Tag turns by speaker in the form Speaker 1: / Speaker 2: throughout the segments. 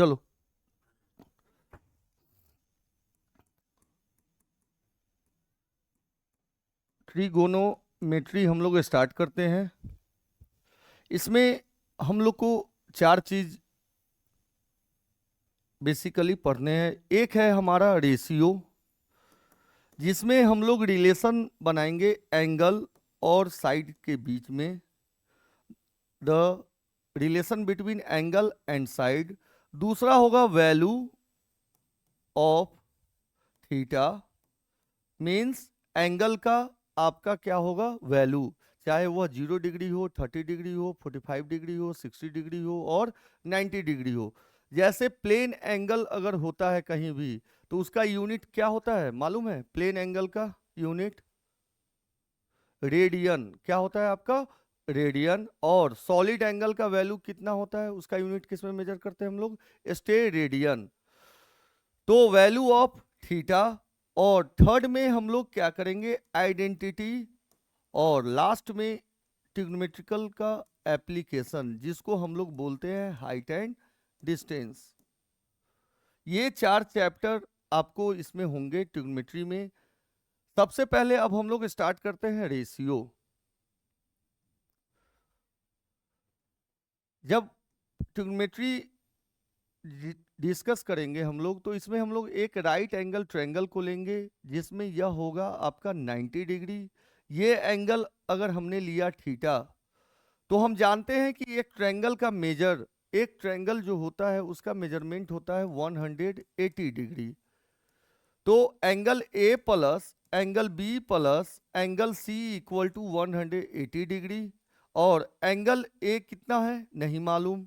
Speaker 1: चलो ट्रिगोनोमेट्री हम लोग स्टार्ट करते हैं। इसमें हम लोग को चार चीज बेसिकली पढ़ने हैं। एक है हमारा रेशियो, जिसमें हम लोग रिलेशन बनाएंगे एंगल और साइड के बीच में, the relation between angle and side. दूसरा होगा value of theta, means angle का आपका क्या होगा वैल्यू, चाहे वह 0 डिग्री हो, 30 डिग्री हो, 45 डिग्री हो, 60 डिग्री हो और 90 डिग्री हो। जैसे प्लेन एंगल अगर होता है कहीं भी तो उसका यूनिट क्या होता है मालूम है? प्लेन एंगल का यूनिट रेडियन। क्या होता है आपका? रेडियन। और सॉलिड एंगल का वैल्यू कितना होता है, उसका यूनिट किस में मेजर करते हैं हम लोग? स्टेरेडियन। तो वैल्यू ऑफ थीटा। और थर्ड में हम लोग क्या करेंगे? आइडेंटिटी। और लास्ट में ट्रिग्नोमेट्रिकल का एप्लीकेशन, जिसको हम लोग बोलते हैं हाइट एंड डिस्टेंस। ये चार चैप्टर आपको इसमें होंगे ट्रिग्नोमेट्री में। सबसे पहले अब हम लोग स्टार्ट करते हैं रेशियो। जब ट्रिग्नोमेट्री डिस्कस करेंगे हम लोग तो इसमें हम लोग एक राइट एंगल ट्रायंगल को लेंगे, जिसमें यह होगा आपका 90 डिग्री। ये एंगल अगर हमने लिया थीटा, तो हम जानते हैं कि एक ट्रायंगल जो होता है उसका मेजरमेंट होता है 180 डिग्री। तो angle A plus angle B plus angle C equal to 180 degree. और एंगल ए कितना है नहीं मालूम,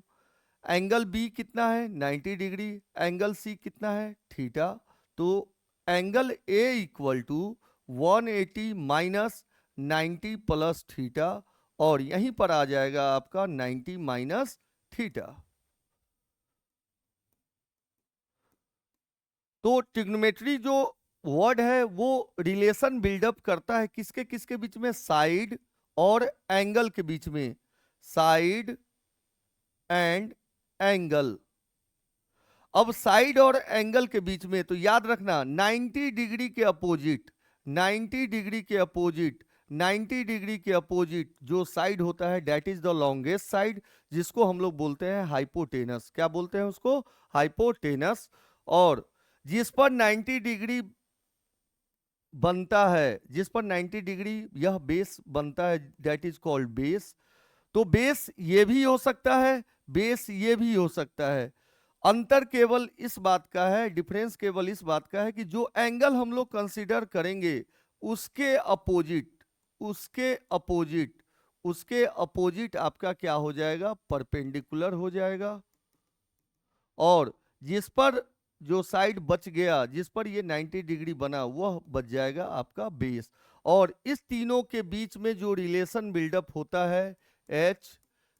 Speaker 1: एंगल बी कितना है 90 डिग्री, एंगल सी कितना है थीटा। तो angle A equal to 180 minus 90 plus theta, और यहीं पर आ जाएगा आपका 90 माइनस थीटा। तो ट्रिग्नोमेट्री जो वर्ड है वो रिलेशन बिल्डअप करता है किसके किसके बीच में? साइड और एंगल के बीच में। Side and angle. अब साइड और एंगल के बीच में तो याद रखना 90 डिग्री के अपोजिट, 90 डिग्री के अपोजिट, 90 डिग्री के अपोजिट जो साइड होता है that is the longest side, जिसको हम लोग बोलते हैं हाइपोटेनस। क्या बोलते हैं उसको? हाइपोटेनस। और जिस पर 90 डिग्री बनता है, जिस पर 90 डिग्री यह बेस बनता है दैट इज कॉल्ड बेस। तो बेस ये भी हो सकता है, बेस ये भी हो सकता है। अंतर केवल इस बात का है, डिफरेंस केवल इस बात का है कि जो एंगल हम लोग कंसीडर करेंगे उसके अपोजिट, उसके अपोजिट, उसके अपोजिट आपका क्या हो जाएगा? परपेंडिकुलर हो जाएगा। और जिस पर जो साइड बच गया, जिस पर ये 90 डिग्री बना, वह बच जाएगा आपका बेस। और इस तीनों के बीच में जो रिलेशन बिल्डअप होता है H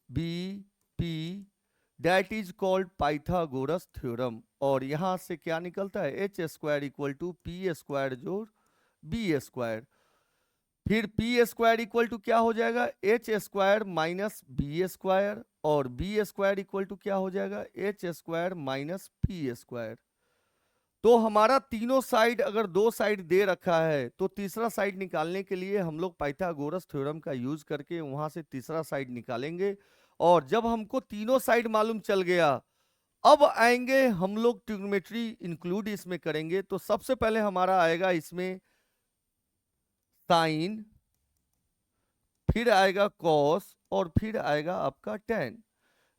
Speaker 1: B P, that is called Pythagoras theorem. और यहां से क्या निकलता है? H square equal to P square जोड़ बी स्क्वायर। फिर पी स्क्वायर इक्वल टू क्या हो जाएगा? H square minus B square. और बी स्क्वायर इक्वल टू क्या हो जाएगा? H square minus P square. तो हमारा तीनों साइड अगर दो साइड दे रखा है तो तीसरा साइड निकालने के लिए हम लोग पाइथागोरस थ्योरम का यूज करके वहां से तीसरा साइड निकालेंगे। और जब हमको तीनों साइड मालूम चल गया, अब आएंगे हम लोग ट्रिग्नोमेट्री इंक्लूड इसमें करेंगे। तो सबसे पहले हमारा आएगा इसमें साइन, फिर आएगा कॉस, और फिर आएगा आपका टेन।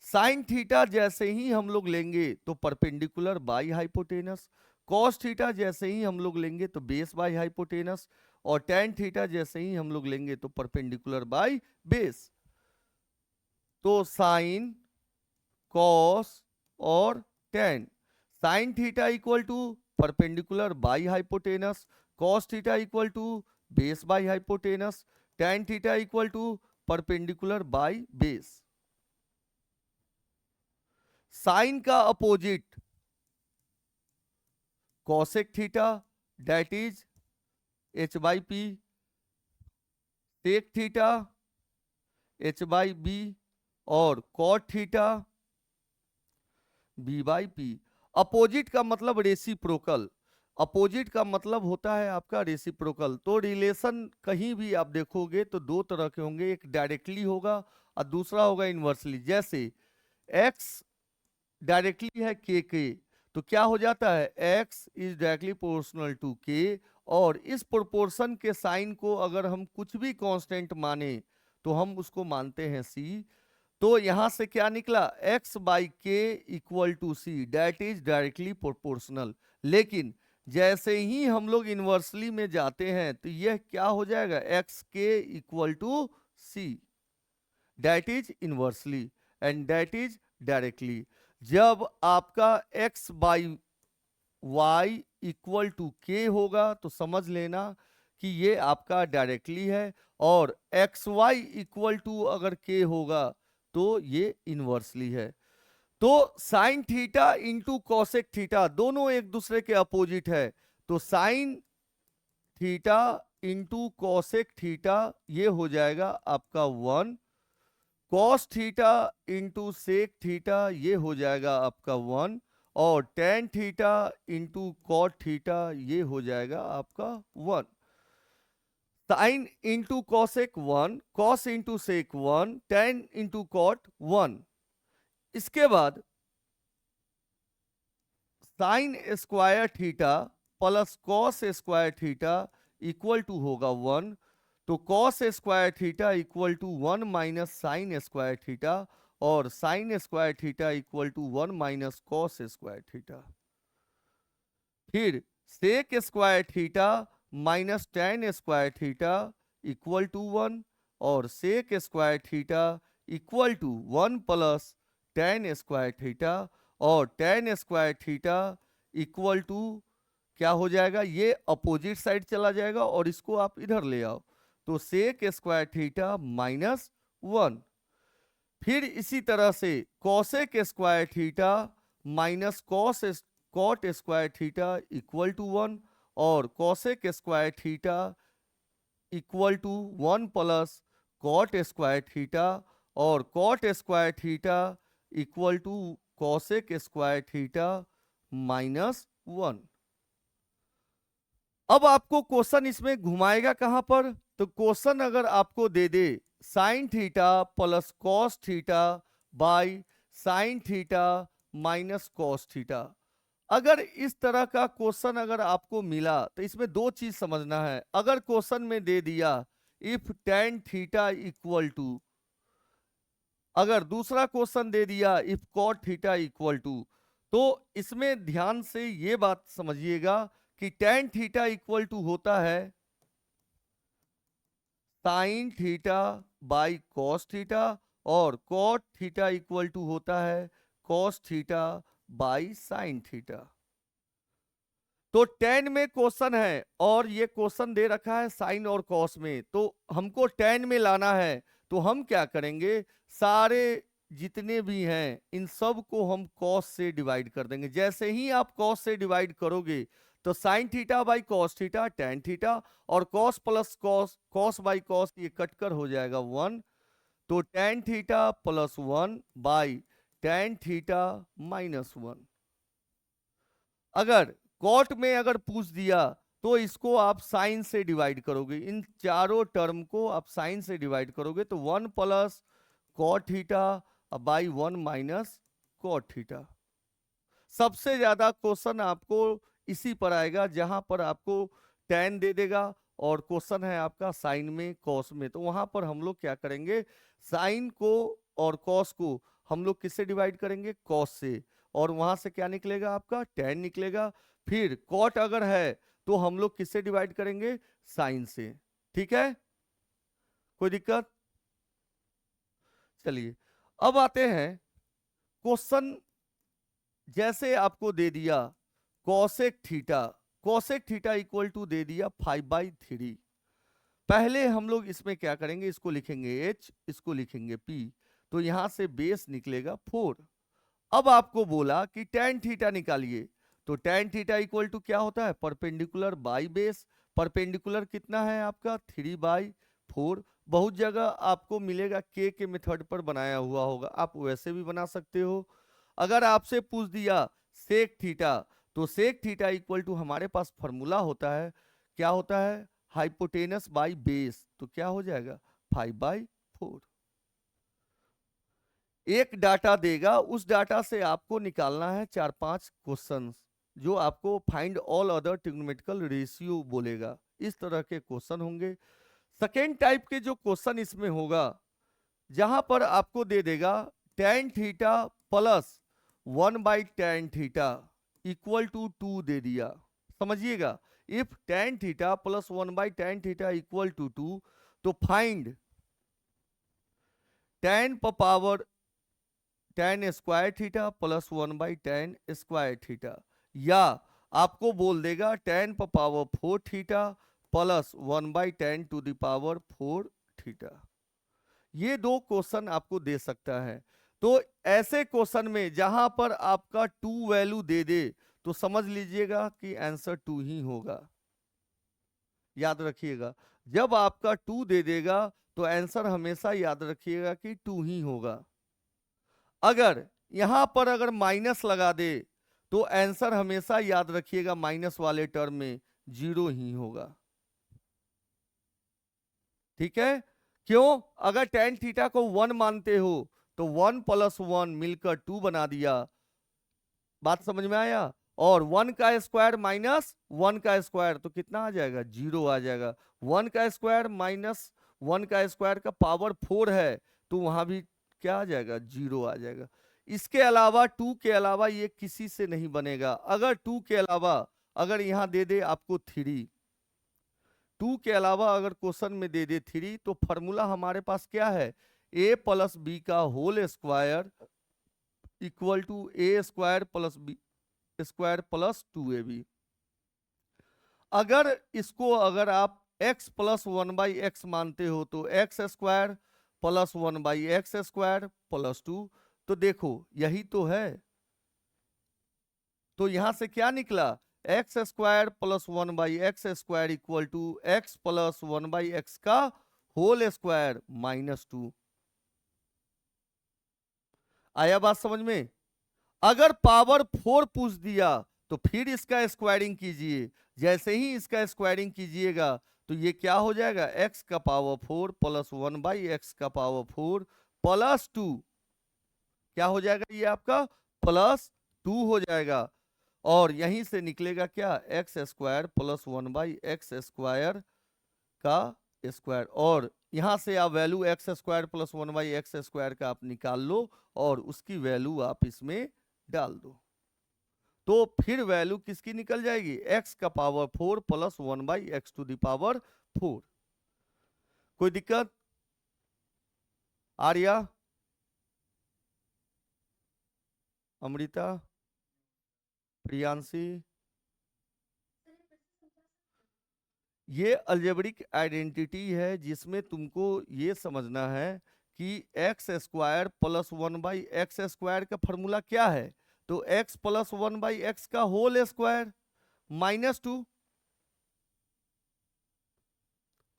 Speaker 1: साइन थीटा जैसे ही हम लोग लेंगे तो perpendicular by hypotenuse, cos theta जैसे ही हम लोग लेंगे तो बेस बाई हाइपोटेनस, और टेन थीटा जैसे ही हम लोग लेंगे तो परपेंडिकुलर बाई बेस। तो साइन, कॉस और tan. Sine theta equal to perpendicular by hypotenuse, cos theta equal to base by hypotenuse, tan theta equal to perpendicular by base. Sine का opposite cosec theta, that is H by P, sec theta H by B, और cot theta B by P. Opposite का मतलब reciprocal, opposite का मतलब होता है आपका reciprocal. तो रिलेशन कहीं भी आप देखोगे तो दो तरह के होंगे, एक डायरेक्टली होगा और दूसरा होगा इनवर्सली। जैसे x डायरेक्टली है के, तो क्या हो जाता है x is directly proportional to K, और इस प्रोपोर्शन के साइन को अगर हम कुछ भी कांस्टेंट माने तो हम उसको मानते हैं c। तो यहां से क्या निकला x by K equal to C, that is directly proportional. लेकिन जैसे ही हम लोग इनवर्सली में जाते हैं तो यह क्या हो जाएगा x K equal to C, that is inversely and that is directly. जब आपका x by Y equal to K होगा तो समझ लेना कि ये आपका डायरेक्टली है, और एक्स वाई इक्वल टू अगर के होगा तो ये इनवर्सली है। तो sine theta into cosec theta दोनों एक दूसरे के अपोजिट है, तो sine theta into cosec theta ये हो जाएगा आपका 1, cos theta into sec theta ये हो जाएगा आपका 1, और tan theta into cot theta ये हो जाएगा आपका 1। Sine into cosec 1, cos into sec 1, tan into cot 1। इसके बाद sine square theta plus cos square theta equal to होगा 1, तो cos square theta equal to 1 minus sine square theta, और sine square theta equal to 1 minus cos square theta. फिर sec square theta minus tan square theta equal to 1, और sec square theta equal to 1 plus tan square theta, और tan square theta equal to क्या हो जाएगा, ये opposite side चला जाएगा और इसको आप इधर ले आओ, तो सेक स्क्वायर थीटा माइनस 1। फिर इसी तरह से cosec square theta minus cot square theta equal to 1, और cosec square theta equal to 1 plus cot square theta, और cot square theta equal to cosec square theta minus 1। अब आपको क्वेश्चन इसमें घुमाएगा कहां पर, तो क्वेश्चन अगर आपको दे दे sine theta plus cos theta by sine theta minus cos theta, अगर इस तरह का क्वेश्चन अगर आपको मिला तो इसमें दो चीज समझना है। अगर क्वेश्चन में दे दिया if tan theta equal to, अगर दूसरा क्वेश्चन दे दिया if cot theta equal to, तो इसमें ध्यान से ये बात समझिएगा कि टेन थीटा इक्वल टू होता है sign theta by cos theta, और कॉट थीटा इक्वल टू होता है cos theta by sine theta. तो 10 में क्वेश्चन है और ये क्वेश्चन दे रखा है साइन और कॉस में, तो हमको 10 में लाना है, तो हम क्या करेंगे सारे जितने भी हैं इन सब को हम कॉस से डिवाइड कर देंगे। जैसे ही आप कॉस से डिवाइड करोगे तो sine theta by cos theta tan theta, और cos plus cos, cos by cos ये कटकर हो जाएगा 1, तो tan theta plus 1 by tan theta minus 1। अगर कॉट में अगर पूछ दिया तो इसको आप साइन से डिवाइड करोगे, इन चारों टर्म को आप साइन से डिवाइड करोगे, तो 1 plus cot theta by 1 minus cot theta. सबसे ज्यादा क्वेश्चन आपको इसी पर आएगा जहां पर आपको tan दे देगा और क्वेश्चन है आपका साइन में कॉस में, तो वहां पर हम लोग क्या करेंगे साइन को और कॉस को हम लोग किससे डिवाइड करेंगे कॉस से, और वहां से क्या निकलेगा आपका tan निकलेगा। फिर कॉट अगर है तो हम लोग किससे डिवाइड करेंगे साइन से। ठीक है, कोई दिक्कत? चलिए अब आते हैं क्वेश्चन, जैसे आपको दे दिया cosec theta, cosec theta equal to दे दिया 5/3। पहले हम लोग इसमें क्या करेंगे, इसको लिखेंगे h, इसको लिखेंगे p, तो यहां से बेस निकलेगा 4। अब आपको बोला कि tan थीटा निकालिए, तो tan थीटा इक्वल टू क्या होता है परपेंडिकुलर बाई बेस, परपेंडिकुलर कितना है आपका 3/4। बहुत जगह आपको मिलेगा के मेथड पर बनाया हुआ होगा, आप वैसे भी बना सकते हो। अगर आपसे पूछ दिया सेक थीटा, तो सेक थीटा इक्वल टू हमारे पास फॉर्मूला होता है, क्या होता है, हाइपोटेनस बाई बेस, तो क्या हो जाएगा 5/4। एक डाटा देगा, उस डाटा से आपको निकालना है 4-5 क्वेश्चन, जो आपको find all other trigonometrical ratio बोलेगा। इस तरह के क्वेश्चन होंगे। सेकेंड टाइप के जो क्वेश्चन इसमें होगा, जहां पर आपको दे देगा tan theta plus 1/tan theta equal to 2 दे दिया। समझिएगा, if tan theta plus 1/tan theta equal to 2, तो find tan power tan square theta plus 1/tan square theta, या आपको बोल देगा tan power 4 theta plus 1/tan to the power 4 theta. ये दो क्वेश्चन आपको दे सकता है। तो ऐसे क्वेश्चन में जहां पर आपका 2 वैल्यू दे दे, तो समझ लीजिएगा कि आंसर 2 ही होगा। याद रखिएगा, जब आपका 2 दे देगा तो आंसर हमेशा याद रखिएगा कि 2 ही होगा। अगर यहां पर अगर माइनस लगा दे, तो आंसर हमेशा याद रखिएगा माइनस वाले टर्म में 0 ही होगा। ठीक है, क्यों, अगर tan थीटा को 1 मानते हो, तो 1 प्लस 1 मिलकर 2 बना दिया। बात समझ में आया? और 1 का स्क्वायर माइनस 1 का स्क्वायर, तो कितना आ जाएगा, 0 आ जाएगा। 1 का स्क्वायर माइनस 1 का स्क्वायर का पावर 4 है, तो वहां भी क्या आ जाएगा, 0 आ जाएगा। इसके अलावा 2 के अलावा ये किसी से नहीं बनेगा। अगर 2 के अलावा अगर यहां दे दे आपको 3, 2 के अलावा अगर क्वेश्चन में दे दे 3, तो फॉर्मूला हमारे पास क्या है, a प्लस बी का whole square equal to A square plus B square plus 2ab। अगर इसको अगर आप x प्लस 1/x मानते हो, तो x square plus 1/x square plus 2, तो देखो यही तो है। तो यहां से क्या निकला, x square plus 1/x square equal to x plus 1/x का होल स्क्वायर माइनस 2। आया बात समझ में? अगर पावर 4 पूछ दिया, तो फिर इसका स्क्वायरिंग कीजिए। जैसे ही इसका स्क्वायरिंग कीजिएगा, तो ये क्या हो जाएगा, x का पावर 4 प्लस 1/x का पावर 4 प्लस 2, क्या हो जाएगा, ये आपका प्लस 2 हो जाएगा। और यहीं से निकलेगा क्या, x square plus 1/x square का स्क्वायर। और यहां से आप value x square plus 1/x square का आप निकाल लो, और उसकी वैल्यू आप इसमें डाल दो, तो फिर वैल्यू किसकी निकल जाएगी, x का power 4 plus 1/x to the power 4। कोई दिक्कत? आर्या, अमृता, प्रियांशी, ये अलजेब्रिक आइडेंटिटी है, जिसमें तुमको ये समझना है कि x square plus 1/x square का फॉर्मूला क्या है, तो x प्लस 1/x का होल स्क्वायर माइनस 2।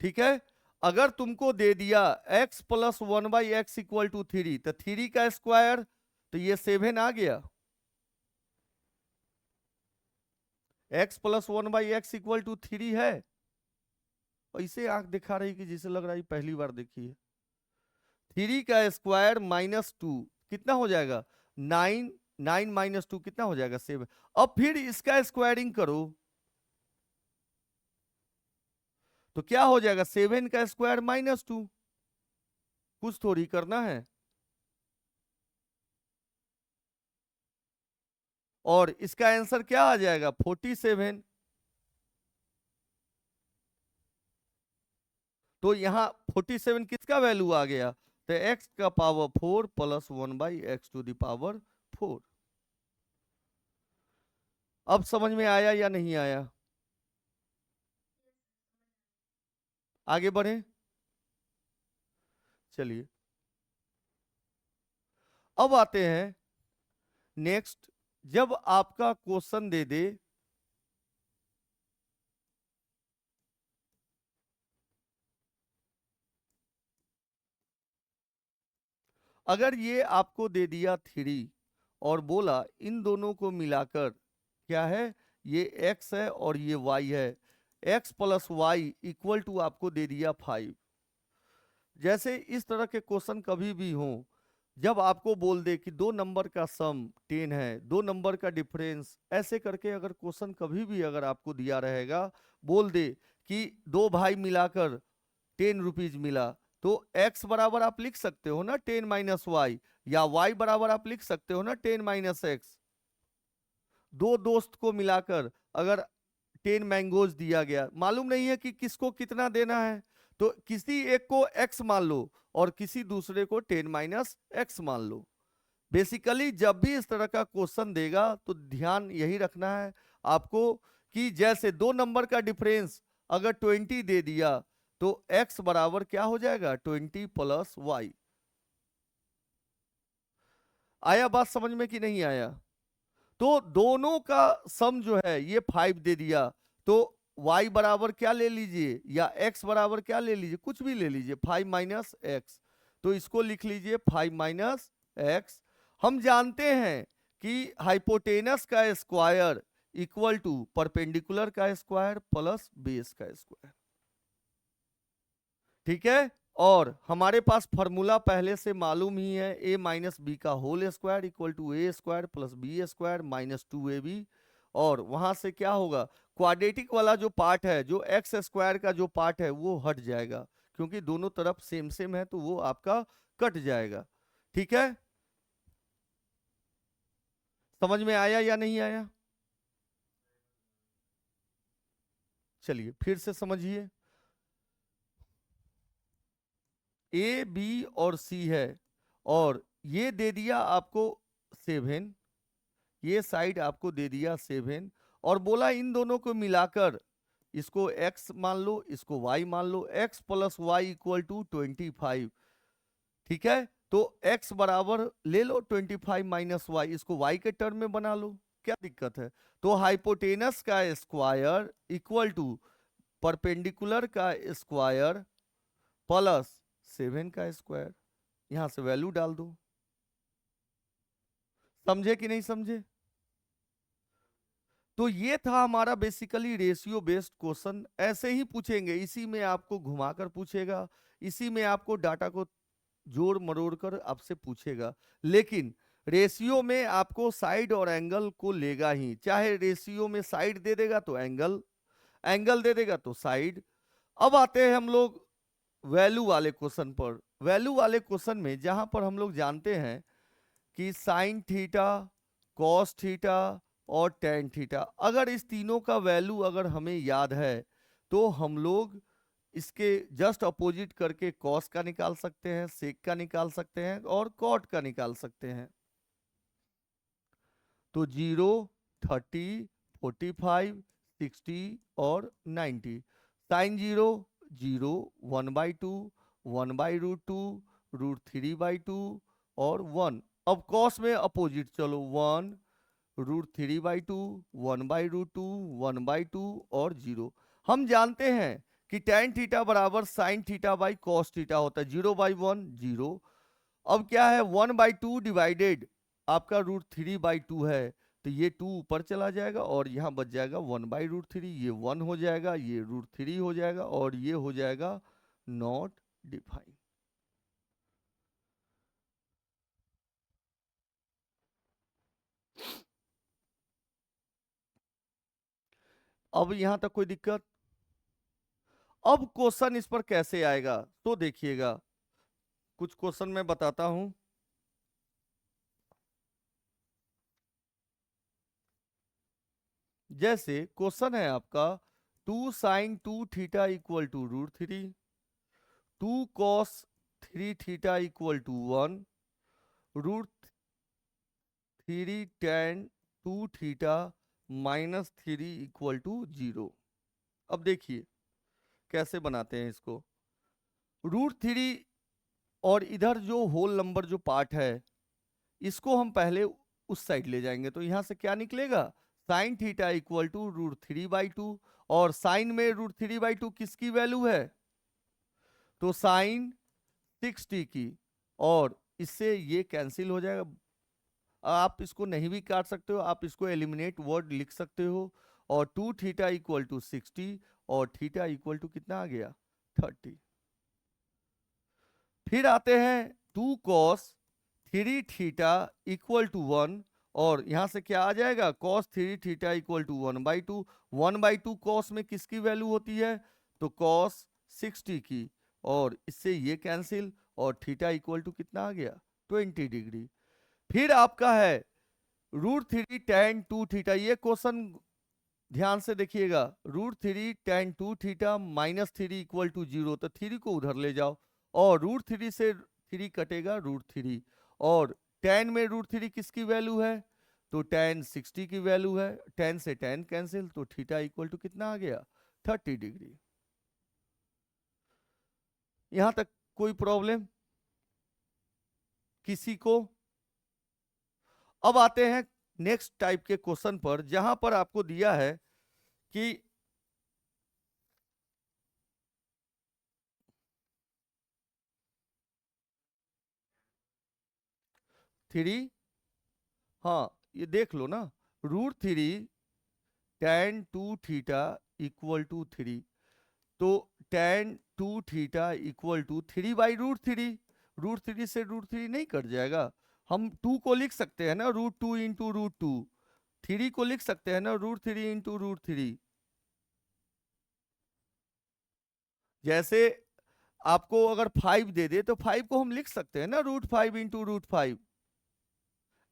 Speaker 1: ठीक है, अगर तुमको दे दिया x plus 1/x equal to 3, तो 3 का स्क्वायर, तो ये 7 आ गया। x plus 1/x equal to 3 है, ऐसे आंख दिखा रही कि जिसे लग रहा है पहली बार देखी है। 3 का स्क्वायर माइनस 2 कितना हो जाएगा, 9, 9 माइनस 2 कितना हो जाएगा, 7। अब फिर इसका स्क्वायरिंग करो, तो क्या हो जाएगा, 7 का स्क्वायर माइनस 2, कुछ थोड़ी करना है। और इसका आंसर क्या आ जाएगा, 47। तो यहां 47 किसका वैल्यू आ गया, तो x का power 4 plus 1/x to the power 4। अब समझ में आया या नहीं आया? आगे बढ़े, चलिए अब आते हैं नेक्स्ट। जब आपका क्वेश्चन दे दे, अगर ये आपको दे दिया 3 और बोला इन दोनों को मिलाकर क्या है, ये x है और ये y है, x plus Y equal to आपको दे दिया 5। जैसे इस तरह के क्वेश्चन कभी भी हो, जब आपको बोल दे कि दो नंबर का सम 10 है, दो नंबर का डिफरेंस, ऐसे करके अगर क्वेश्चन कभी भी अगर आपको दिया रहेगा, बोल दे कि दो भाई मिलाकर 10 रुपीज मिला, तो x बराबर आप लिख सकते हो ना 10 माइनस वाई, या y बराबर आप लिख सकते हो ना 10 माइनस एक्स। दो दोस्त को मिलाकर अगर 10 मैंगोज दिया गया, मालूम नहीं है कि किसको कितना देना है, तो किसी एक को x मान लो और किसी दूसरे को 10 माइनस एक्स मान लो। बेसिकली जब भी इस तरह का क्वेश्चन देगा तो ध्यान यही रखना है आपको कि जैसे दो नंबर का डिफरेंस अगर 20 दे दिया तो x बराबर क्या हो जाएगा 20 प्लस वाई। आया बात समझ में कि नहीं आया? तो दोनों का सम जो है ये 5 दे दिया, तो y बराबर क्या ले लीजिए, या x बराबर क्या ले लीजिए, कुछ भी ले लीजिए 5 माइनस एक्स। तो इसको लिख लीजिए 5 माइनस एक्स। हम जानते हैं कि हाइपोटेनस का स्क्वायर इक्वल टू परपेंडिकुलर का स्क्वायर प्लस बेस का स्क्वायर। ठीक है, और हमारे पास फॉर्मूला पहले से मालूम ही है, a माइनस बी का whole square equal to A square plus B square minus 2ab। और वहां से क्या होगा, क्वाड्रेटिक वाला जो पार्ट है, जो एक्स स्क्वायर का जो पार्ट है वो हट जाएगा, क्योंकि दोनों तरफ सेम सेम है तो वो आपका कट जाएगा। ठीक है, समझ में आया या नहीं आया? चलिए फिर से समझिए। ए बी और सी है, और ये दे दिया आपको 7, ये साइड आपको दे दिया 7, और बोला इन दोनों को मिलाकर इसको x मान लो, इसको y मान लो, x plus Y equal to 25। ठीक है, तो x बराबर ले लो 25 माइनस वाई, इसको y के टर्म में बना लो, क्या दिक्कत है? तो हाइपोटेनस का स्क्वायर इक्वल टू परपेंडिकुलर का स्क्वायर प्लस 7 का स्क्वायर, यहां से वैल्यू डाल दो। समझे कि नहीं समझे? तो ये था हमारा बेसिकली रेशियो बेस्ड क्वेश्चन। ऐसे ही पूछेंगे, इसी में आपको घुमाकर पूछेगा, इसी में आपको डाटा को जोड़ मरोड़ कर आपसे पूछेगा, लेकिन रेशियो में आपको साइड और एंगल को लेगा ही, चाहे रेशियो में साइड दे देगा तो एंगल, एंगल दे देगा तो साइड। अब आते हैं हम लोग वैल्यू वाले क्वेश्चन पर। वैल्यू वाले क्वेश्चन में जहां पर हम लोग जानते हैं कि साइन थीटा, कॉस थीटा और टेन थीटा, अगर इस तीनों का वैल्यू अगर हमें याद है तो हम लोग इसके जस्ट अपोजिट करके कॉस का निकाल सकते हैं, सेक का निकाल सकते हैं और कॉट का निकाल सकते हैं। तो 0, 30, 45, 60 और 90। साइन 0, 0, 1/2, 1/√2, √3/2 और 1। अब कॉस में अपोजिट चलो, 1, √3/2, 1/√2, 1/2 और 0। हम जानते हैं कि tan थीटा बराबर sign theta by cos theta होता है, 0/1 0। अब क्या है, 1/2 डिवाइडेड आपका √3/2 है, तो ये 2 ऊपर चला जाएगा और यहाँ बच जाएगा 1/√3, ये 1 हो जाएगा, ये √3 हो जाएगा और ये हो जाएगा नॉट डिफाइन। अब यहां तक कोई दिक्कत? अब क्वेश्चन इस पर कैसे आएगा तो देखिएगा, कुछ क्वेश्चन मैं बताता हूं। जैसे क्वेश्चन है आपका 2 sine 2 theta equal to √3, 2 cos 3 theta equal to 1, √3 tan 2 theta minus 3 equal to 0। अब देखिए कैसे बनाते हैं इसको। √3 और इधर जो होल नंबर जो पार्ट है इसको हम पहले उस साइड ले जाएंगे, तो यहां से क्या निकलेगा, साइन थीटा इक्वल टू √3/2, और साइन में √3/2 किसकी वैल्यू है, तो साइन 60 की, और इससे ये कैंसिल हो जाएगा। आप इसको नहीं भी काट सकते हो, आप इसको एलिमिनेट वर्ड लिख सकते हो। और 2 थीटा इक्वल टू 60 और थीटा इक्वल टू कितना आ गया 30। फिर आते हैं 2 कॉस 3 थीटा इक्वल टू 1, और यहां से क्या आ जाएगा cos 3 theta equal to 1/2। 1/2 cos में किसकी वैल्यू होती है, तो कॉस 60 की, और इससे ये कैंसिल, और थीटा इक्वल टू कितना आ गया 20 डिग्री। फिर आपका है √3 tan 2 थीटा। ये क्वेश्चन ध्यान से देखिएगा, √3 tan 2 थीटा -3 इक्वल टू 0, तो 3 को उधर ले जाओ, और √3 से 3 कटेगा √3, और tan में √3 किसकी वैल्यू है, तो tan 60 की वैल्यू है, tan से tan कैंसिल, तो थीटा इक्वल टू कितना आ गया 30 डिग्री। यहां तक कोई प्रॉब्लम किसी को? अब आते हैं नेक्स्ट टाइप के क्वेश्चन पर, जहां पर आपको दिया है कि थ्री, हाँ ये देख लो ना, √3 tan 2 थीटा इक्वल टू 3, तो tan 2 थीटा इक्वल टू 3/√3, √3 से √3 नहीं कट जाएगा। हम 2 को लिख सकते हैं ना √2 इंटू √2, 3 को लिख सकते हैं ना √3 इंटू √3। जैसे आपको अगर 5 दे दे तो 5 को हम लिख सकते हैं ना √5 इंटू √5।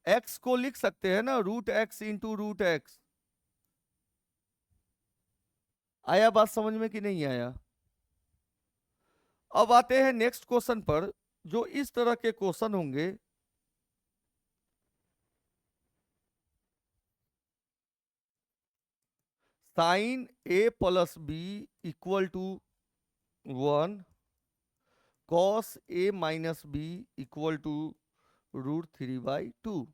Speaker 1: x को लिख सकते हैं ना √x इंटू √x। आया बात समझ में कि नहीं आया? अब आते हैं नेक्स्ट क्वेश्चन पर, जो इस तरह के क्वेश्चन होंगे। Sine a plus B equal to 1, cos a minus B equal to √3/2।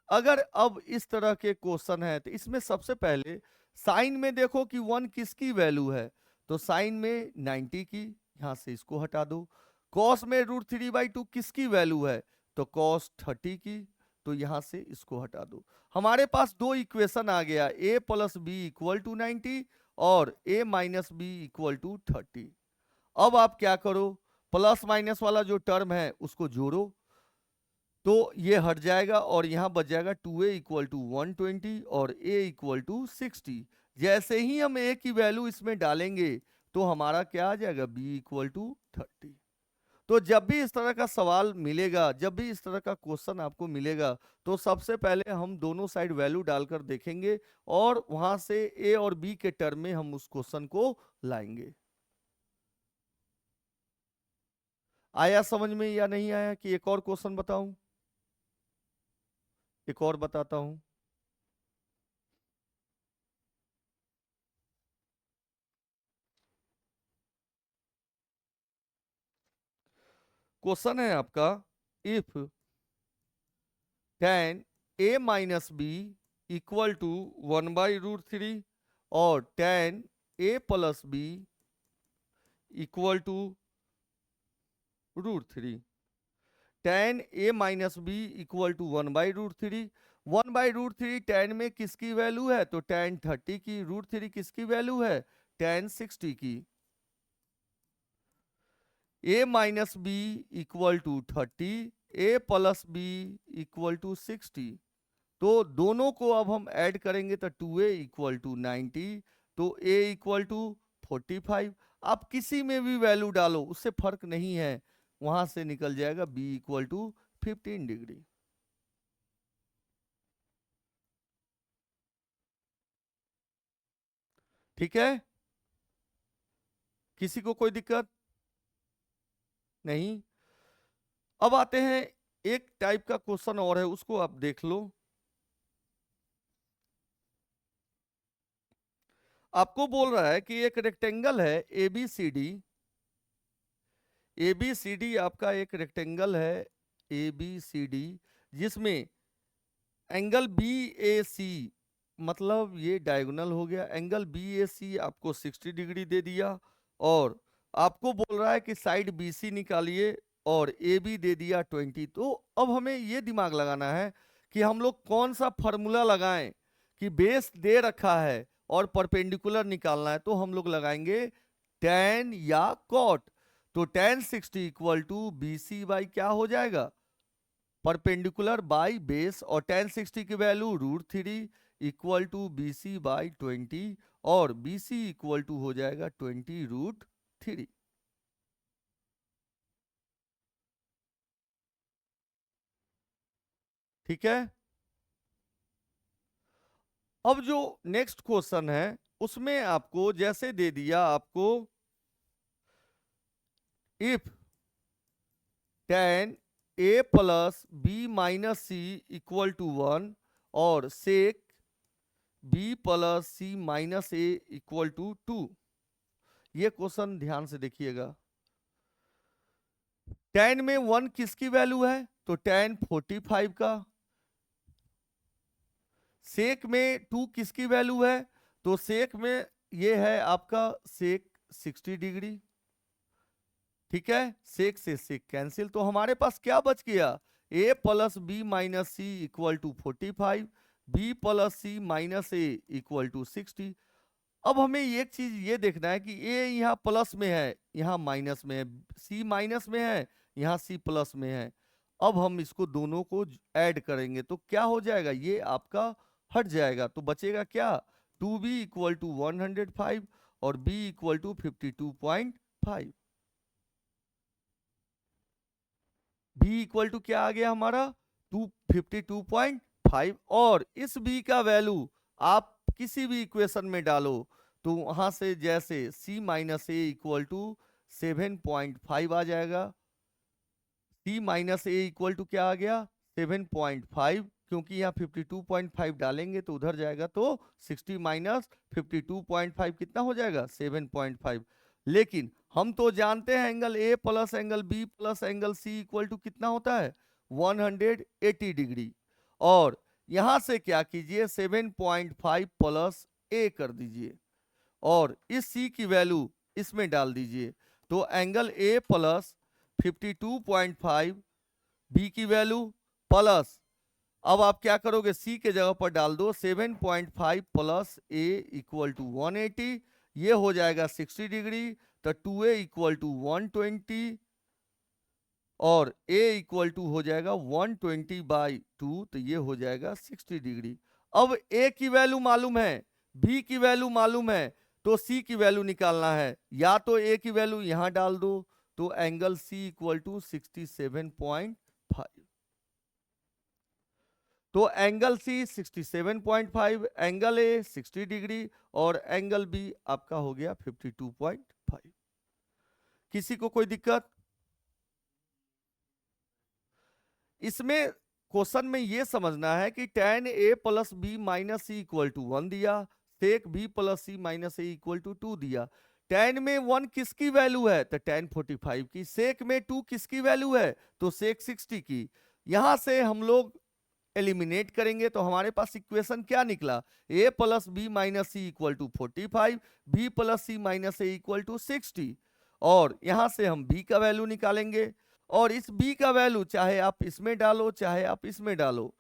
Speaker 1: अगर अब इस तरह के क्वेश्चन है तो इसमें सबसे पहले साइन में देखो कि 1 किसकी वैल्यू है, तो साइन में 90 की, यहां से इसको हटा दो। कॉस में √3/2 किसकी वैल्यू है, तो कॉस 30 की, तो यहां से इसको हटा दो। हमारे पास दो इक्वेशन आ गया, a plus B equal to 90 और a minus B equal to 30। अब आप क्या करो, प्लस माइनस वाला जो टर्म है उसको जोड़ो, तो ये हट जाएगा और यहां बच जाएगा 2a इक्वल टू 120 और a इक्वल टू 60। जैसे ही हम a की वैल्यू इसमें डालेंगे तो हमारा क्या आ जाएगा b इक्वल टू 30। तो जब भी इस तरह का सवाल मिलेगा, जब भी इस तरह का क्वेश्चन आपको मिलेगा, तो सबसे पहले हम दोनों साइड वैल्यू डालकर देखेंगे और वहां से a और b के टर्म में हम उस क्वेश्चन को लाएंगे। आया समझ में या नहीं आया कि एक और क्वेश्चन बताऊं? एक और बताता हूं। क्वेश्चन है आपका, if tan a minus B equal to 1/√3 और tan a plus B equal to √3। tan a minus B equal to 1/√3। 1/√3 tan में किसकी वैल्यू है, तो tan 30 की। √3 किसकी वैल्यू है, tan 60 की। a minus B equal to 30, a plus B equal to 60। तो दोनों को अब हम ऐड करेंगे तो 2a इक्वल टू 90, तो a इक्वल टू 45। आप किसी में भी वैल्यू डालो उससे फर्क नहीं है, वहां से निकल जाएगा b इक्वल टू 15 डिग्री। ठीक है, किसी को कोई दिक्कत नहीं? अब आते हैं एक टाइप का क्वेश्चन और है, उसको आप देख लो। आपको बोल रहा है कि एक रेक्टेंगल है ABCD। ABCD आपका एक रेक्टेंगल है ABCD, जिसमें एंगल BAC, मतलब ये डायगोनल हो गया, एंगल BAC आपको 60 डिग्री दे दिया, और आपको बोल रहा है कि साइड BC निकालिए और ए बी दे दिया 20। तो अब हमें ये दिमाग लगाना है कि हम लोग कौन सा फॉर्मूला लगाएं कि बेस दे रखा है और परपेंडिकुलर निकालना है। तो हम लोग लगाएंगे tan या cot। तो tan 60 equal to B C by क्या हो जाएगा, परपेंडिकुलर बाई बेस, और tan 60 की value √3 equal to B C by 20, और बी सी इक्वल टू हो जाएगा 20√3। ठीक है। अब जो नेक्स्ट क्वेश्चन है उसमें आपको जैसे दे दिया आपको if tan a plus B minus C equal to 1 और sec b plus C minus A equal to 2। ये क्वेश्चन ध्यान से देखिएगा। tan में 1 किसकी वैल्यू है, तो tan 45 का। सेक में 2 किसकी वैल्यू है, तो सेक में ये है आपका सेक 60 डिग्री। ठीक है, सेक से सेक कैंसिल, तो हमारे पास क्या बच गया, a plus B minus C equal to 45, b plus C minus A equal to 60। अब हमें एक चीज ये देखना है कि a यहाँ प्लस में है, यहाँ माइनस में है, c माइनस में है, यहाँ c प्लस में है। अब हम इसको दोनों को ऐड करेंगे तो क्या हो जाएगा, ये आपका हट जाएगा। तो बचेगा क्या, 2b इक्वल टू 105 और b equal to 52.5। b equal to क्या आ गया हमारा 252.5। और इस b का वैल्यू आप किसी भी इक्वेशन में डालो तो वहां से जैसे c minus A equal to 7.5 आ जाएगा। c minus A equal to क्या आ गया 7.5, क्योंकि यहाँ 52.5 डालेंगे तो उधर जाएगा, तो 60 माइनस 52.5 कितना हो जाएगा 7.5। लेकिन हम तो जानते हैं angle A plus angle B plus angle C equal to कितना होता है 180 डिग्री। और यहां से क्या कीजिए 7.5 प्लस ए कर दीजिए और इस सी की वैल्यू इसमें डाल दीजिए। तो एंगल ए प्लस 52.5, बी की वैल्यू प्लस, अब आप क्या करोगे सी के जगह पर डाल दो 7.5 प्लस ए इक्वल टू 180, ये हो जाएगा 60 डिग्री। तो 2a इक्वल टू 120 और a इक्वल टू हो जाएगा 120/2, तो ये हो जाएगा 60 डिग्री। अब a की वैल्यू मालूम है, b की वैल्यू मालूम है, तो c की वैल्यू निकालना है। या तो a की वैल्यू यहां डाल दो, तो एंगल c इक्वल टू 67.5। तो angle C 67.5, angle A 60 degree और एंगल B आपका हो गया 52.5। किसी को कोई दिक्कत इसमें? क्वेश्चन में ये समझना है कि tan A plus B minus C equal to 1 दिया, sec b plus C minus A equal to 2 दिया। tan में 1 किसकी वैल्यू है, तो tan 45 की। सेक में 2 किसकी वैल्यू है, तो सेक 60 की। यहां से हम लोग एलिमिनेट करेंगे तो हमारे पास इक्वेशन क्या निकला, a plus B minus C equal to 45, b plus C minus A equal to 60। और यहां से हम b का वैल्यू निकालेंगे और इस b का वैल्यू चाहे आप इसमें डालो चाहे आप इसमें डालो,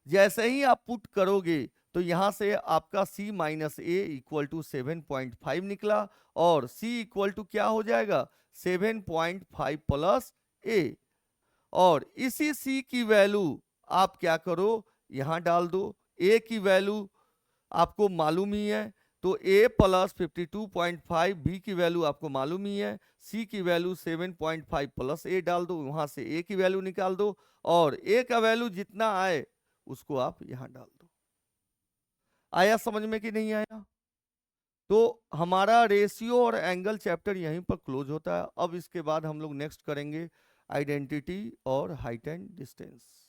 Speaker 1: जैसे ही आप पुट करोगे तो यहां से आपका c minus A equal to 7.5 निकला और c इक्वल टू क्या हो जाएगा 7.5 प्लस a। और इसी c की वैल्यू आप क्या करो यहां डाल दो, a की वैल्यू आपको मालूम ही है, तो a प्लस 52.5, b की वैल्यू आपको मालूम ही है, c की वैल्यू 7.5 प्लस a डाल दो, वहां से a की वैल्यू निकाल दो और a का वैल्यू जितना आए उसको आप यहां डाल दो। आया समझ में कि नहीं आया? तो हमारा रेशियो और एंगल चैप्टर यहीं पर क्लोज होता है। अब इसके बाद हम लोग नेक्स्ट करेंगे आइडेंटिटी और हाइट एंड डिस्टेंस।